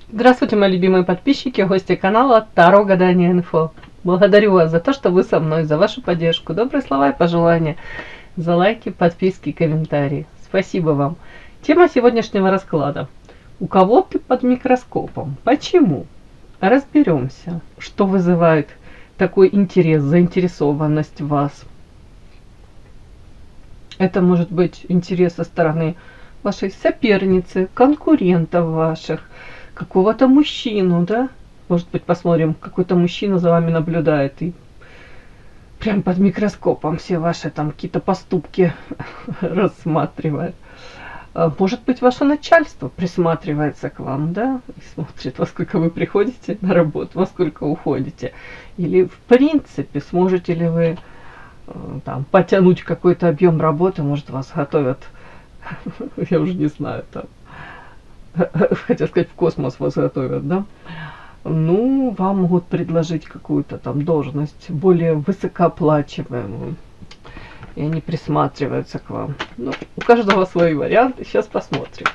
Здравствуйте, мои любимые подписчики, гости канала Таро Гадание Инфо. Благодарю вас за то, что вы со мной, за вашу поддержку, добрые слова и пожелания, за лайки, подписки и комментарии. Спасибо вам. Тема сегодняшнего расклада. У кого ты под микроскопом? Почему? Разберемся, что вызывает такой интерес, заинтересованность в вас. Это может быть интерес со стороны вашей соперницы, конкурентов ваших, какого-то мужчину, да? Может быть, посмотрим, какой-то мужчина за вами наблюдает и прям под микроскопом все ваши там какие-то поступки рассматривает. Может быть, ваше начальство присматривается к вам, да, и смотрит, во сколько вы приходите на работу, во сколько уходите. Или, в принципе, сможете ли вы там потянуть какой-то объем работы, может, вас готовят, я уже не знаю, там, хотел сказать, в космос вас готовят, да? Ну, вам могут предложить какую-то там должность более высокооплачиваемую, и они присматриваются к вам. Ну, у каждого свои варианты, сейчас посмотрим.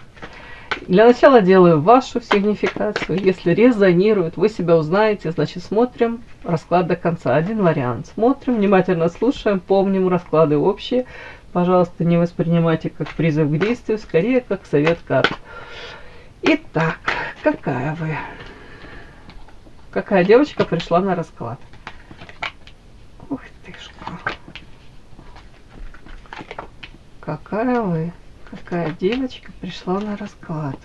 Для начала делаю вашу сигнификацию. Если резонирует, вы себя узнаете, значит смотрим расклад до конца. Один вариант. Смотрим, внимательно слушаем, помним расклады общие. Пожалуйста, не воспринимайте как призыв к действию, скорее как совет карт. Итак, какая вы? Какая девочка пришла на расклад? Ух ты ж. Какая вы? Какая девочка пришла на расклад?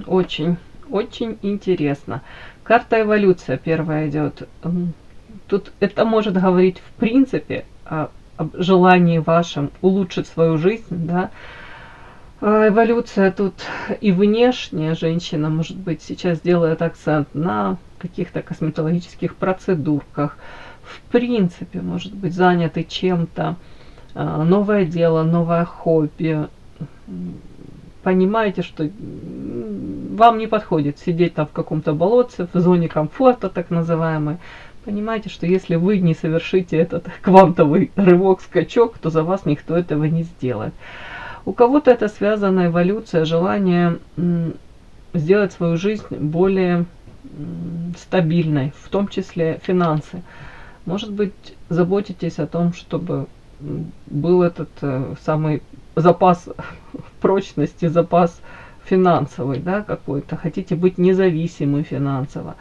Очень, очень интересно. Карта эволюция первая идет. Тут это может говорить в принципе о желании вашем улучшить свою жизнь, да. Эволюция тут и внешняя женщина, может быть, сейчас делает акцент на каких-то косметологических процедурках. В принципе, может быть, заняты чем-то, новое дело, новое хобби. Понимаете, что вам не подходит сидеть там в каком-то болотце, в зоне комфорта так называемой. Понимаете, что если вы не совершите этот квантовый рывок, скачок, то за вас никто этого не сделает. У кого-то это связана эволюция, желание сделать свою жизнь более стабильной, в том числе финансы. Может быть, заботитесь о том, чтобы был этот самый запас прочности, запас финансовый, да, какой-то. Хотите быть независимы финансово.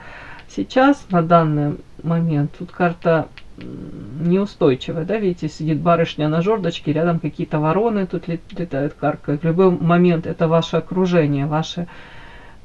Сейчас, на данный момент, тут карта неустойчивая, да, видите, сидит барышня на жердочке, рядом какие-то вороны тут летают, каркают. В любой момент это ваше окружение, ваши,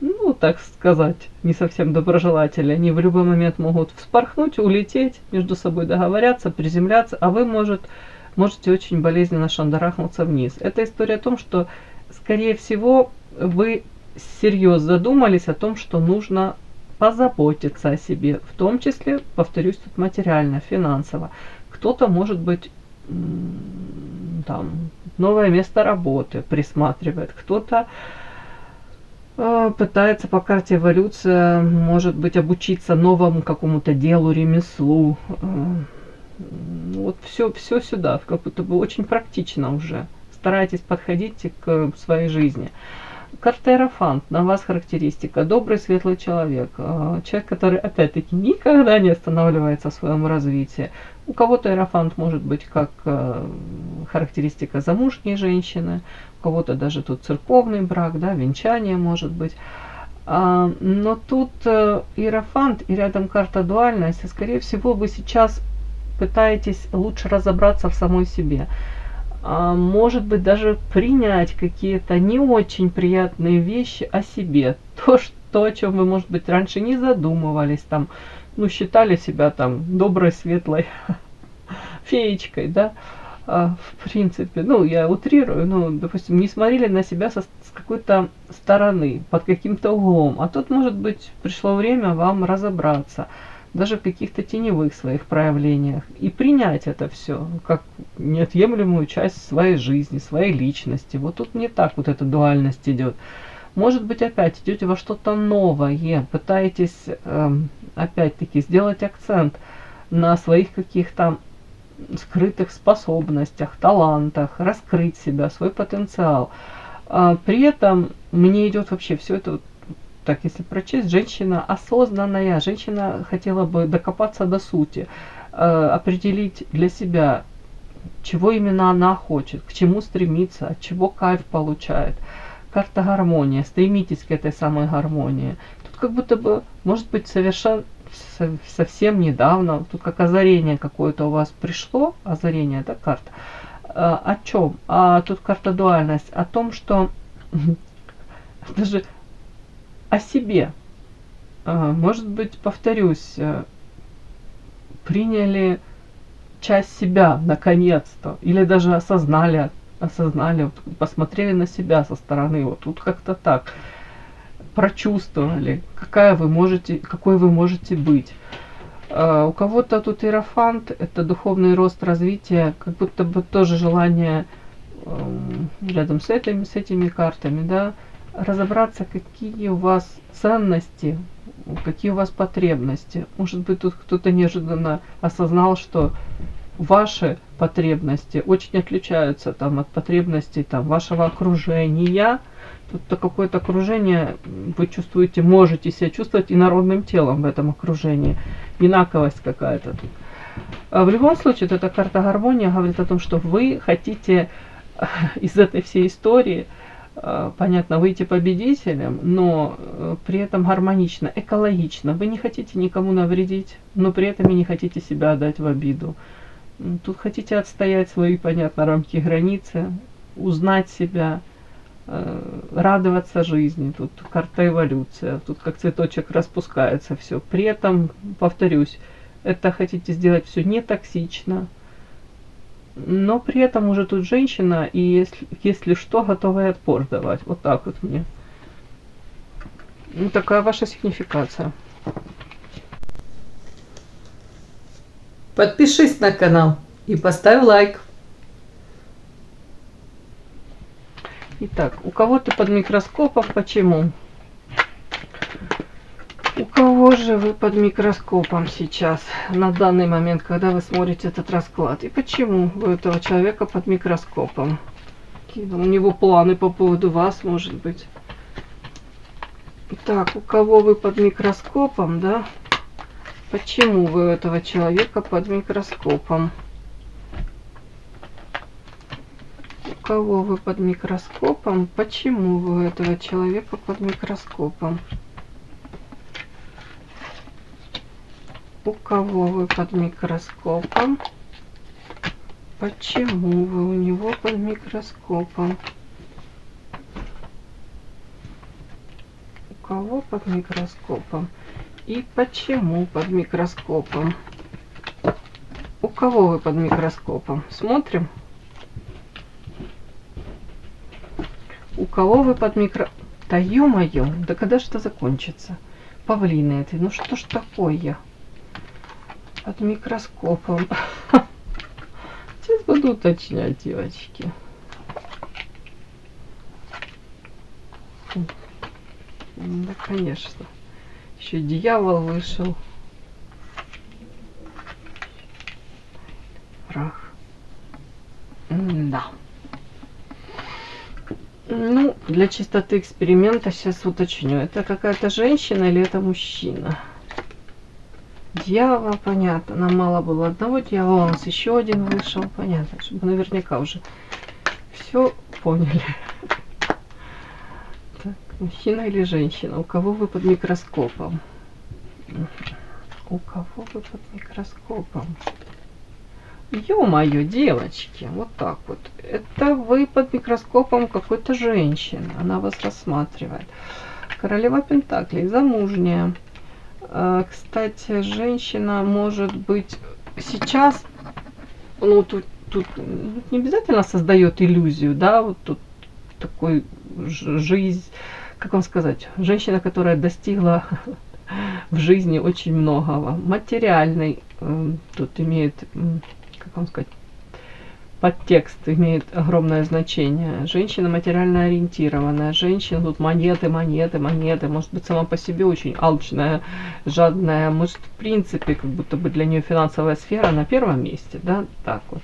ну, так сказать, не совсем доброжелатели. Они в любой момент могут вспорхнуть, улететь, между собой договорятся, приземляться, а вы можете очень болезненно шандарахнуться вниз. Это история о том, что, скорее всего, вы всерьез задумались о том, что нужно позаботиться о себе, в том числе, повторюсь, тут материально, финансово. Кто-то, может быть, там, новое место работы присматривает, кто-то пытается по карте эволюция, может быть, обучиться новому какому-то делу, ремеслу. Вот все сюда, как будто бы очень практично уже. Старайтесь подходить к своей жизни. Карта Иерофант, на вас характеристика. Добрый, светлый человек. Человек, который, опять-таки, никогда не останавливается в своем развитии. У кого-то Иерофант может быть как характеристика замужней женщины, у кого-то даже тут церковный брак, да, венчание может быть. Но тут Иерофант и рядом карта дуальность, и, скорее всего, вы сейчас пытаетесь лучше разобраться в самой себе. Может быть, даже принять какие-то не очень приятные вещи о себе. То, о чем вы, может быть, раньше не задумывались, там, ну, считали себя там доброй, светлой феечкой, да, в принципе, ну, я утрирую, ну, допустим, не смотрели на себя с какой-то стороны, под каким-то углом. А тут, может быть, пришло время вам разобраться, даже в каких-то теневых своих проявлениях, и принять это все как неотъемлемую часть своей жизни, своей личности. Вот тут не так вот эта дуальность идет. Может быть, опять идете во что-то новое, пытаетесь опять-таки сделать акцент на своих каких-то скрытых способностях, талантах, раскрыть себя, свой потенциал. При этом мне идет вообще все это, вот, так если прочесть, женщина осознанная, женщина хотела бы докопаться до сути, определить для себя, чего именно она хочет, к чему стремится, от чего кайф получает. Карта гармония. Стремитесь к этой самой гармонии. Тут как будто бы, может быть, совсем недавно, тут как озарение какое-то у вас пришло, озарение, это карта. О чем? Тут карта дуальность, о том, что даже о себе. Может быть, повторюсь, приняли часть себя наконец-то, или даже осознали, вот, посмотрели на себя со стороны, вот тут как-то так, прочувствовали, какой вы можете быть. У кого-то тут иерофант, это духовный рост, развитие, как будто бы тоже желание рядом с этими картами, да, разобраться, какие у вас ценности, какие у вас потребности. Может быть, тут кто-то неожиданно осознал, что ваши потребности очень отличаются там, от потребностей там, вашего окружения. Тут какое-то окружение, вы чувствуете, можете себя чувствовать инородным телом в этом окружении. Инаковость какая-то тут. В любом случае, вот эта карта гармония говорит о том, что вы хотите из этой всей истории, понятно, выйти победителем, но при этом гармонично, экологично. Вы не хотите никому навредить, но при этом и не хотите себя отдать в обиду. Тут хотите отстоять свои, понятно, рамки, границы, узнать себя, радоваться жизни. Тут карта эволюция, тут как цветочек распускается все. При этом, повторюсь, это хотите сделать все не токсично, но при этом уже тут женщина, и если что, готова и отпор давать. Вот так вот мне. Ну, такая ваша сигнификация. Подпишись на канал и поставь лайк. Итак, у кого-то под микроскопом, почему? У кого же вы под микроскопом сейчас, на данный момент, когда вы смотрите этот расклад? И почему у этого человека под микроскопом? Какие у него планы по поводу вас, может быть? Так, у кого вы под микроскопом, да? Почему вы у этого человека под микроскопом? У кого вы под микроскопом? Почему вы у этого человека под микроскопом? У кого вы под микроскопом? Почему вы у него под микроскопом? У кого под микроскопом? И почему под микроскопом? У кого вы под микроскопом? Смотрим. У кого вы под микроскопом? Да ё-моё, да когда же это закончится? Павлины эти, ну что ж такое? Под микроскопом. Сейчас буду уточнять, девочки. Да, конечно. Еще дьявол вышел. Враг. Да. Ну, для чистоты эксперимента сейчас уточню. Это какая-то женщина или это мужчина? Дьявол, понятно. Нам мало было одного дьявола, у нас еще один вышел. Понятно, чтобы наверняка уже все поняли. Так, мужчина или женщина? У кого вы под микроскопом? У кого вы под микроскопом? Ё-моё, девочки, вот так вот. Это вы под микроскопом какой-то женщины. Она вас рассматривает. Королева Пентаклей, замужняя. Кстати, женщина может быть сейчас, ну тут не обязательно создает иллюзию, да, вот тут такой жизнь, как вам сказать, женщина, которая достигла в жизни очень многого. Материальный, тут имеет, как вам сказать, подтекст имеет огромное значение. Женщина материально ориентированная, женщина тут монеты, монеты, монеты, может быть сама по себе очень алчная, жадная, может в принципе как будто бы для нее финансовая сфера на первом месте, да, так вот.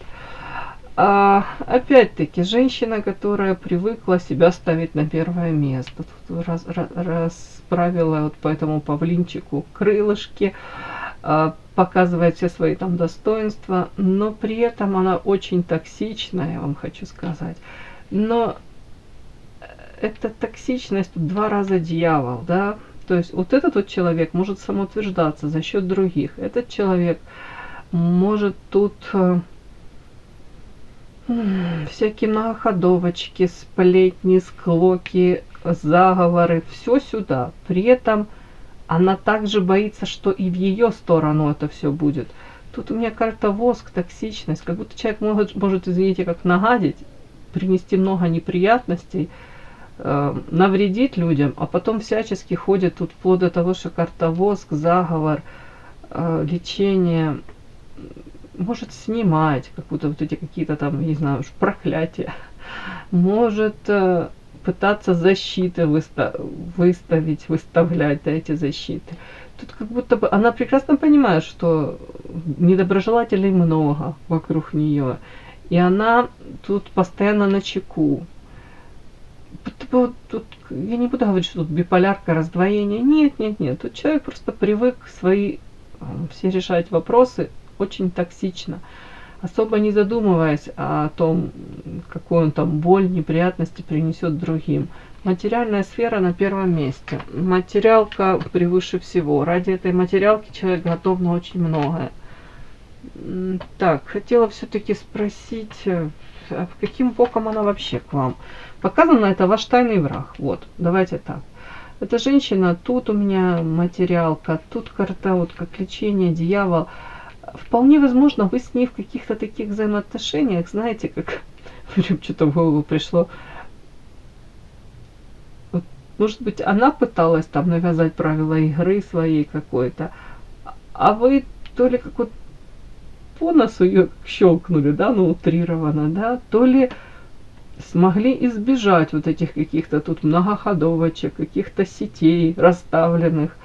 А опять-таки женщина, которая привыкла себя ставить на первое место, тут расправила вот по этому павлинчику крылышки, показывает все свои там достоинства, но при этом она очень токсичная, я вам хочу сказать. Но эта токсичность тут 2 раза дьявол, да, то есть вот этот вот человек может самоутверждаться за счет других, этот человек может тут всякие многоходовочки, сплетни, склоки, заговоры, все сюда. При этом она также боится, что и в ее сторону это все будет. Тут у меня карта воск, токсичность, как будто человек может, извините, как нагадить, принести много неприятностей, навредить людям, а потом всячески ходит тут вплоть до того, что карта воск, заговор, лечение, может снимать какую-то вот эти какие-то там, не знаю, проклятия, может пытаться защиты выставить, выставлять, да, эти защиты. Тут как будто бы она прекрасно понимает, что недоброжелателей много вокруг нее, и она тут постоянно на чеку. Вот тут, я не буду говорить, что тут биполярка, раздвоение. Нет, нет, нет. Тут человек просто привык свои все решать вопросы очень токсично, особо не задумываясь о том, какую он там боль, неприятности принесет другим. Материальная сфера на первом месте. Материалка превыше всего. Ради этой материалки человек готов на очень многое. Так, хотела все-таки спросить, каким боком она вообще к вам? Показано, это ваш тайный враг. Вот, давайте так. Эта женщина, тут у меня материалка, тут карта, вот как лечение, дьявол. Вполне возможно, вы с ней в каких-то таких взаимоотношениях, знаете, как что-то в голову пришло. Вот, может быть, она пыталась там навязать правила игры своей какой-то, а вы то ли как вот по носу ее щелкнули, да, ну утрированно, да, то ли смогли избежать вот этих каких-то тут многоходовочек, каких-то сетей расставленных.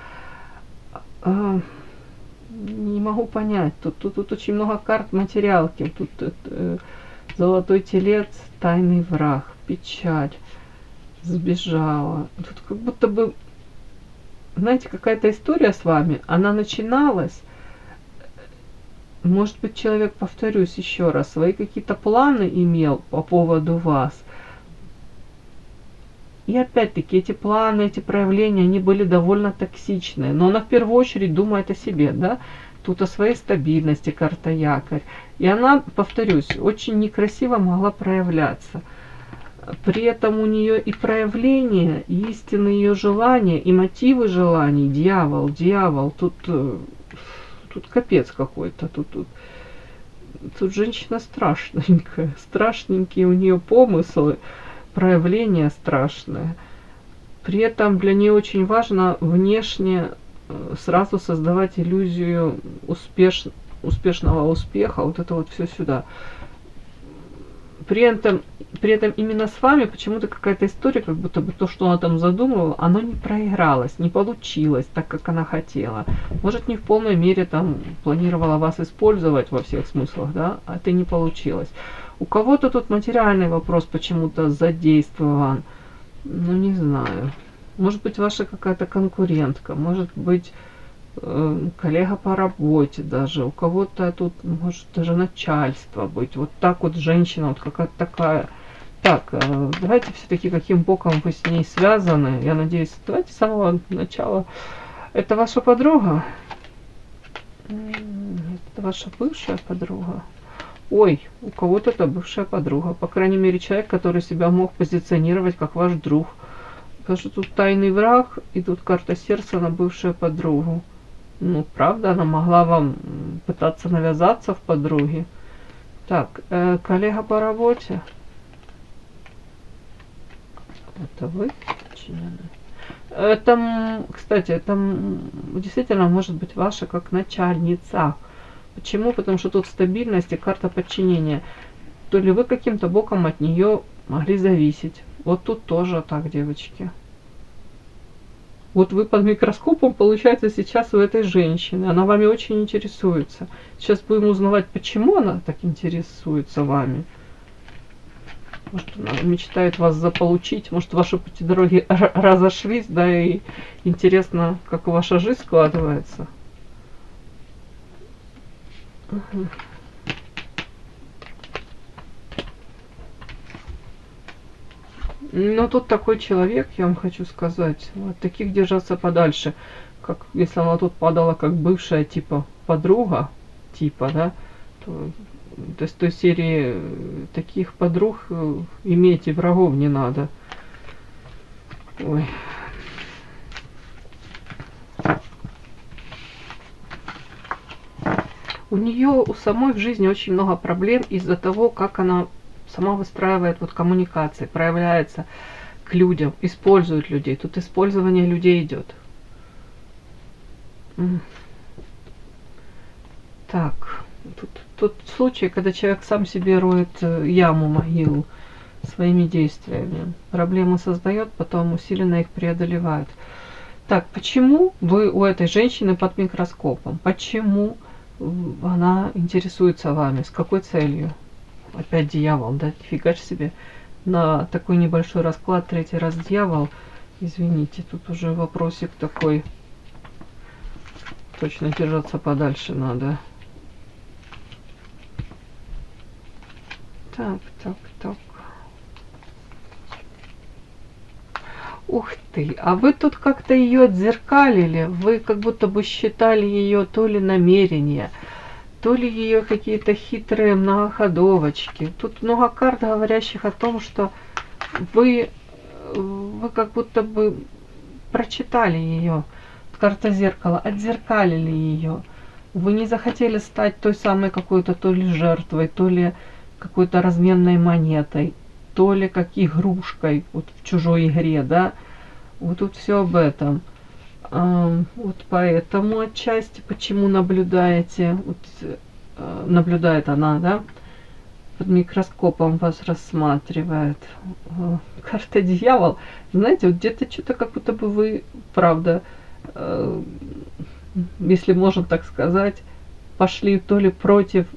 Не могу понять. Тут очень много карт материалки. Тут золотой телец, тайный враг, печаль, сбежала. Тут как будто бы, знаете, какая-то история с вами, она начиналась. Может быть, человек, повторюсь еще раз, свои какие-то планы имел по поводу вас. И опять-таки эти планы, эти проявления, они были довольно токсичные. Но она в первую очередь думает о себе, да? Тут о своей стабильности, карта якорь. И она, повторюсь, очень некрасиво могла проявляться. При этом у нее и проявление, и истинные ее желания, и мотивы желаний, дьявол, тут капец какой-то, тут женщина страшненькая, страшненькие у нее помыслы, проявление страшное. При этом для нее очень важно внешне сразу создавать иллюзию успешного успеха, вот это вот все сюда. При этом именно с вами почему-то какая-то история, как будто бы то, что она там задумывала, оно не проигралось, не получилось так, как она хотела. Может, не в полной мере там планировала вас использовать во всех смыслах, да, а это не получилось. У кого-то тут материальный вопрос почему-то задействован, ну не знаю. Может быть, ваша какая-то конкурентка, может быть, коллега по работе даже, у кого-то тут может даже начальство быть. Вот так вот женщина, вот какая-то такая. Так, давайте все-таки каким боком вы с ней связаны. Я надеюсь, давайте с самого начала. Это ваша подруга? Нет, это ваша бывшая подруга. Ой, у кого-то это бывшая подруга. По крайней мере, человек, который себя мог позиционировать как ваш друг. Потому что тут тайный враг, и тут карта сердца на бывшую подругу. Ну, правда, она могла вам пытаться навязаться в подруге. Так, коллега по работе. Это вы? Это, кстати, это действительно может быть ваша как начальница. Почему? Потому что тут стабильность и карта подчинения. то ли вы каким-то боком от нее могли зависеть. Вот тут тоже так, девочки. Вот вы под микроскопом, получается, сейчас у этой женщины. Она вами очень интересуется. Сейчас будем узнавать, почему она так интересуется вами. Может, она мечтает вас заполучить. Может, ваши пути дороги разошлись, да, и интересно, как ваша жизнь складывается. Угу. Ну, тут такой человек, я вам хочу сказать, от таких держаться подальше. Как если она тут падала как бывшая, типа, подруга, типа, да, то есть той серии таких подруг иметь и врагов не надо. Ой. У нее у самой в жизни очень много проблем из-за того, как она сама выстраивает вот коммуникации, проявляется к людям, использует людей. Тут использование людей идет. Так, тут случай, когда человек сам себе роет яму, могилу своими действиями. Проблемы создает, потом усиленно их преодолевает. Так, почему вы у этой женщины под микроскопом? Почему она интересуется вами? С какой целью? Опять дьявол, да? Нифига себе. На такой небольшой расклад, третий раз дьявол. Извините, тут уже вопросик такой. Точно держаться подальше надо. Так. Ух ты, а вы тут как-то ее отзеркалили. Вы как будто бы считали ее то ли намерения, то ли ее какие-то хитрые многоходовочки. Тут много карт, говорящих о том, что вы как будто бы прочитали ее. Карта зеркала, отзеркалили ее. Вы не захотели стать той самой какой-то то ли жертвой, то ли какой-то разменной монетой, то ли как игрушкой вот в чужой игре, да. Вот тут все об этом. Вот поэтому отчасти, почему наблюдаете, вот, наблюдает она, да, под микроскопом вас рассматривает. Карта дьявол. Знаете, вот где-то что-то как будто бы вы, правда, если можно так сказать, пошли то ли против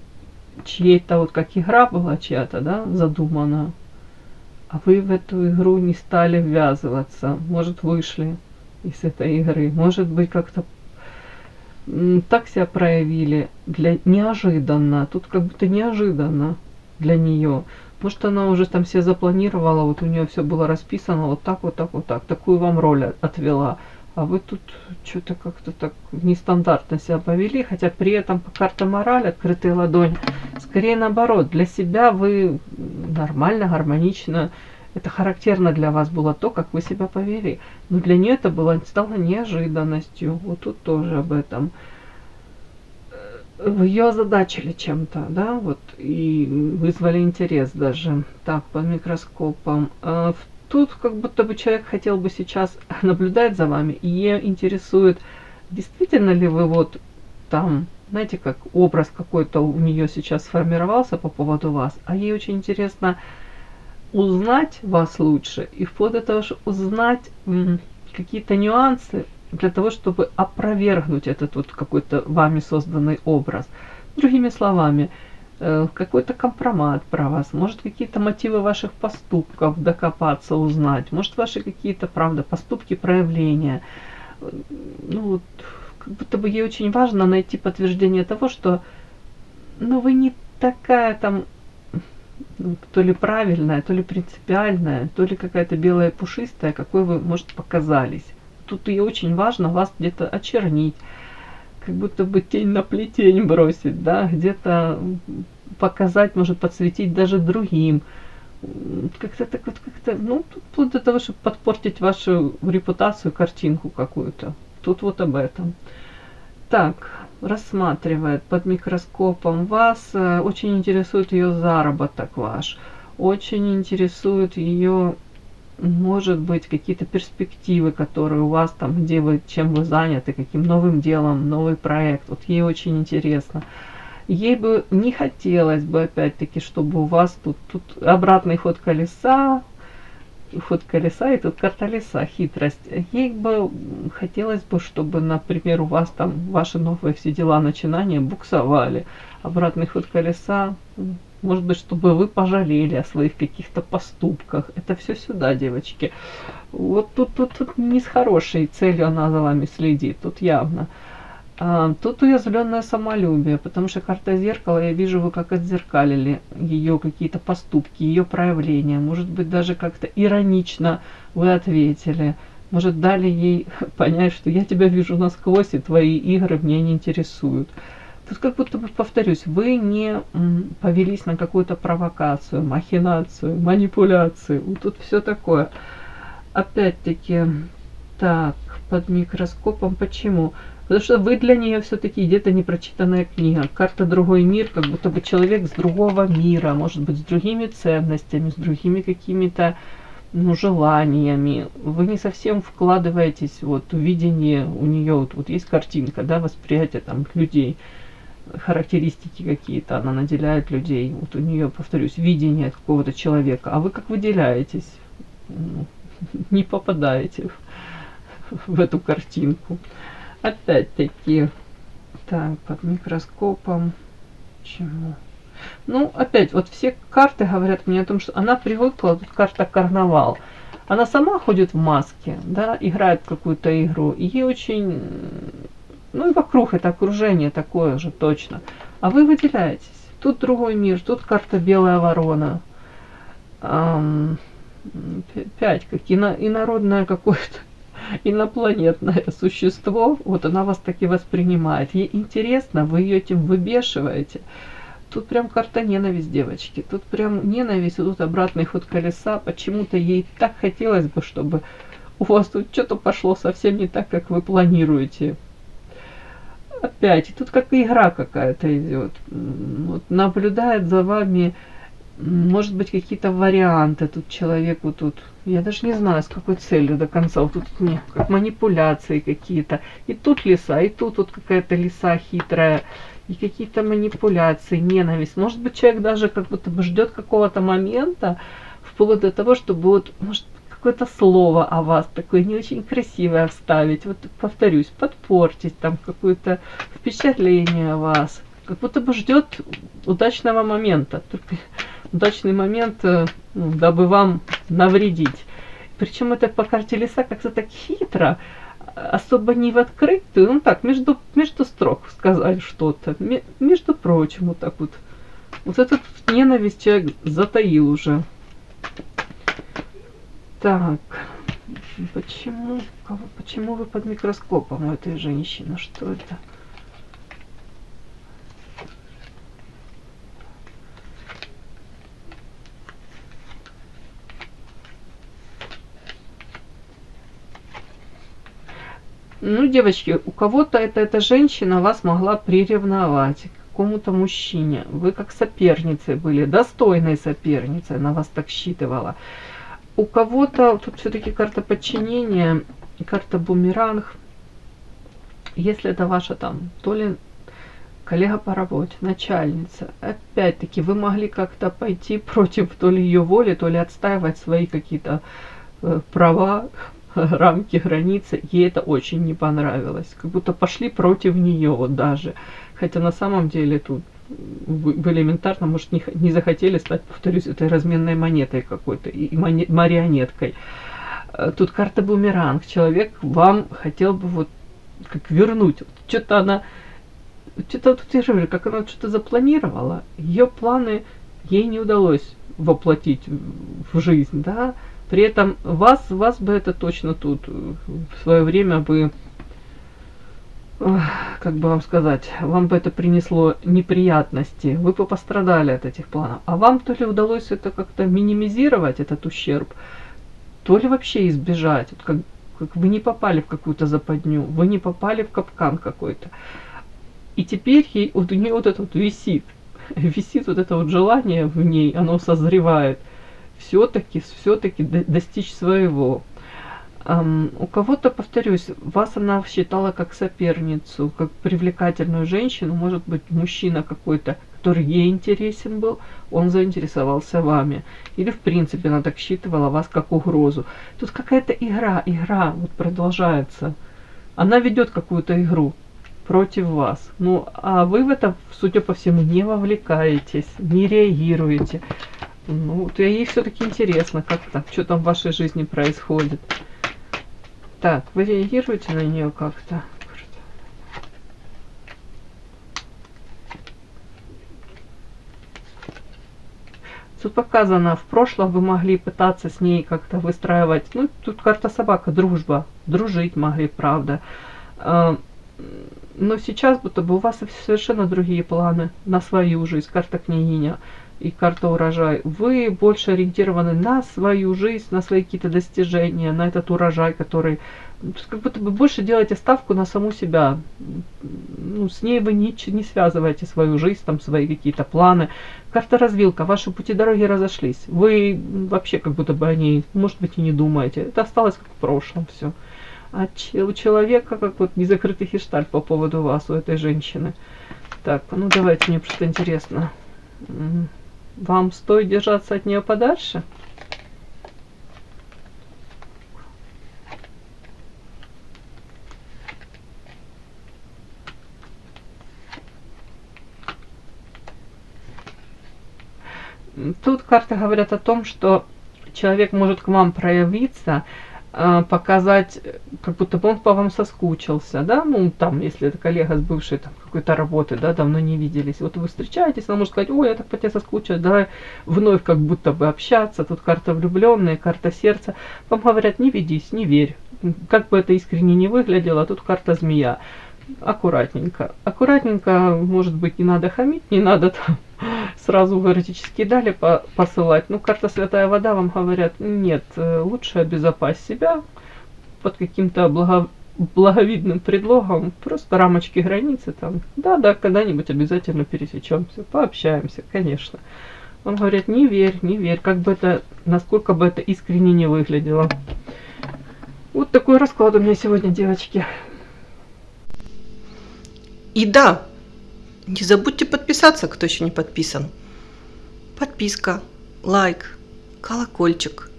чьей-то, вот как игра была чья-то, да, задумана, а вы в эту игру не стали ввязываться, может, вышли из этой игры, может быть, как-то так себя проявили, неожиданно, тут как будто неожиданно для нее. Может, она уже там все запланировала, вот у нее все было расписано, вот так, такую вам роль отвела. А вы тут что-то как-то так нестандартно себя повели, хотя при этом по карте мораль, открытая ладонь, скорее наоборот, для себя вы нормально, гармонично, это характерно для вас было то, как вы себя повели. Но для нее это стало неожиданностью, вот тут тоже об этом. Вы ее озадачили чем-то, да, вот, и вызвали интерес даже, так, под микроскопом. Тут как будто бы человек хотел бы сейчас наблюдать за вами, и ее интересует, действительно ли вы вот там, знаете, как образ какой-то у нее сейчас сформировался по поводу вас, а ей очень интересно узнать вас лучше, и вплоть до того, что узнать какие-то нюансы для того, чтобы опровергнуть этот вот какой-то вами созданный образ. Другими словами, какой-то компромат про вас, может какие-то мотивы ваших поступков докопаться, узнать, может ваши какие-то, правда, поступки, проявления. Ну вот, как будто бы ей очень важно найти подтверждение того, что, ну, вы не такая там, то ли правильная, то ли принципиальная, то ли какая-то белая пушистая, какой вы, может, показались. Тут ей очень важно вас где-то очернить, как будто бы тень на плетень бросить, да, где-то показать, может, подсветить даже другим. Как-то так вот, как-то, ну, вплоть до того, чтобы подпортить вашу репутацию, картинку какую-то. Тут вот об этом. Так, рассматривает под микроскопом вас, очень интересует ее заработок ваш, очень интересует ее, может быть, какие-то перспективы, которые у вас там, где вы, чем вы заняты, каким новым делом, новый проект. Вот ей очень интересно. ей бы не хотелось бы, опять-таки, чтобы у вас тут обратный ход колеса и тут карта лиса, хитрость. Ей бы хотелось бы, чтобы, например, у вас там ваши новые все дела, начинания буксовали. Обратный ход колеса, может быть, чтобы вы пожалели о своих каких-то поступках. Это все сюда, девочки. Вот тут не с хорошей целью она за вами следит, тут явно. Тут уязвленное самолюбие, потому что карта зеркала, я вижу, вы как отзеркалили ее какие-то поступки, ее проявления. Может быть, даже как-то иронично вы ответили. Может, дали ей понять, что я тебя вижу насквозь, и твои игры меня не интересуют. Тут как будто бы, повторюсь, вы не повелись на какую-то провокацию, махинацию, манипуляцию. Вот тут все такое. Опять-таки, так, под микроскопом почему? Потому что вы для нее все-таки где-то непрочитанная книга. Карта «Другой мир», как будто бы человек с другого мира, может быть, с другими ценностями, с другими какими-то желаниями. Вы не совсем вкладываетесь вот в видение у нее. Вот есть картинка, да, восприятие там людей, характеристики какие-то, она наделяет людей. Вот у нее, повторюсь, видение какого-то человека. А вы как выделяетесь? Не попадаете в эту картинку. Опять-таки, так, под микроскопом, чему? Ну, опять, вот все карты говорят мне о том, что она привыкла, тут карта карнавал. Она сама ходит в маске, да, играет в какую-то игру, и ей очень, ну и вокруг это окружение такое же точно. А вы выделяетесь. Тут другой мир, тут карта белая ворона. 5, как инородное какое-то, инопланетное существо, вот она вас так и воспринимает. Ей интересно, вы ее этим выбешиваете. Тут прям карта ненависть, девочки. Тут прям ненависть, и тут обратный ход колеса. Почему-то ей так хотелось бы, чтобы у вас тут что-то пошло совсем не так, как вы планируете. Опять, и тут как игра какая-то идет. Вот, наблюдает за вами, может быть, какие-то варианты. Тут человеку тут, я даже не знаю, с какой целью до конца. Вот тут нет, как манипуляции какие-то. И тут лиса, и тут вот какая-то лиса хитрая. И какие-то манипуляции, ненависть. Может быть, человек даже как будто бы ждет какого-то момента, вплоть до того, чтобы вот, может, какое-то слово о вас такое не очень красивое вставить. Вот, повторюсь, подпортить там какое-то впечатление о вас. Как будто бы ждет удачного момента. Только удачный момент, дабы вам навредить. Причем это по карте лиса как-то так хитро, особо не в открытую, ну так, между строк сказали что-то. Между прочим, вот так вот. Вот эту ненависть человек затаил уже. Так, почему вы под микроскопом у этой женщины? Что это? Ну, девочки, у кого-то эта женщина вас могла приревновать к какому-то мужчине. Вы как соперницы были, достойной соперницей, она вас так считывала. У кого-то, тут все-таки карта подчинения, карта бумеранг. Если это ваша там, то ли коллега по работе, начальница, опять-таки вы могли как-то пойти против то ли ее воли, то ли отстаивать свои какие-то права, рамки, границы. Ей это очень не понравилось. Как будто пошли против нее вот даже. Хотя на самом деле тут вы элементарно, может, не захотели стать, повторюсь, этой разменной монетой какой-то и марионеткой. Тут карта бумеранг. Человек вам хотел бы вот как вернуть. Что-то она, что-то тут я же говорю, как она что-то запланировала. Ее планы ей не удалось воплотить в жизнь, да. При этом вас бы это точно тут в свое время бы, как бы вам сказать, вам бы это принесло неприятности, вы бы пострадали от этих планов. А вам то ли удалось это как-то минимизировать, этот ущерб, то ли вообще избежать. Вот как вы не попали в какую-то западню, вы не попали в капкан какой-то. И теперь ей, вот у нее вот это вот висит вот это вот желание в ней, оно созревает. Все-таки достичь своего. У кого-то, повторюсь, вас она считала как соперницу, как привлекательную женщину. Может быть, мужчина какой-то, который ей интересен был, он заинтересовался вами. Или, в принципе, она так считывала вас как угрозу. Тут какая-то игра вот продолжается. Она ведет какую-то игру против вас. Ну, а вы в это, судя по всему, не вовлекаетесь, не реагируете. Ну, вот ей все-таки интересно, как там, что там в вашей жизни происходит. Так, вы реагируете на нее как-то? Тут показано, в прошлом вы могли пытаться с ней как-то выстраивать, ну, тут карта собака, дружба, дружить могли, правда. Но сейчас будто бы у вас совершенно другие планы на свою жизнь, карта княгиня и карта урожай. Вы больше ориентированы на свою жизнь, на свои какие-то достижения, на этот урожай, который... Как будто бы больше делаете ставку на саму себя. Ну, с ней вы не связываете свою жизнь, там, свои какие-то планы. Карта развилка, ваши пути дороги разошлись. Вы вообще как будто бы о ней, может быть, и не думаете. Это осталось как в прошлом все. А у человека как вот незакрытый гештальт по поводу вас, у этой женщины. Так, ну давайте, мне просто интересно. Вам стоит держаться от нее подальше? Тут карты говорят о том, что человек может к вам проявиться, показать, как будто бы он по вам соскучился, да, ну, там, если это коллега с бывшей там какой-то работы, да, давно не виделись, вот вы встречаетесь, она может сказать, ой, я так по тебе соскучилась, давай вновь как будто бы общаться, тут карта влюбленная, карта сердца, вам говорят, не ведись, не верь, как бы это искренне не выглядело, тут карта змея, аккуратненько, аккуратненько, может быть, не надо хамить, не надо там сразу в эротические дали посылать. Ну, карта Святая Вода вам говорят, нет, лучше обезопасить себя под каким-то благовидным предлогом, просто рамочки, границы там. Да, когда-нибудь обязательно пересечемся, пообщаемся, конечно. Он говорит, не верь, как бы это, насколько бы это искренне не выглядело. Вот такой расклад у меня сегодня, девочки. И да, не забудьте подписаться, кто еще не подписан. Подписка, лайк, колокольчик,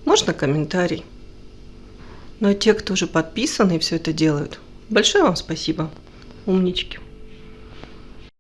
можно комментарий. Но те, кто уже подписаны и все это делают, большое вам спасибо, умнички.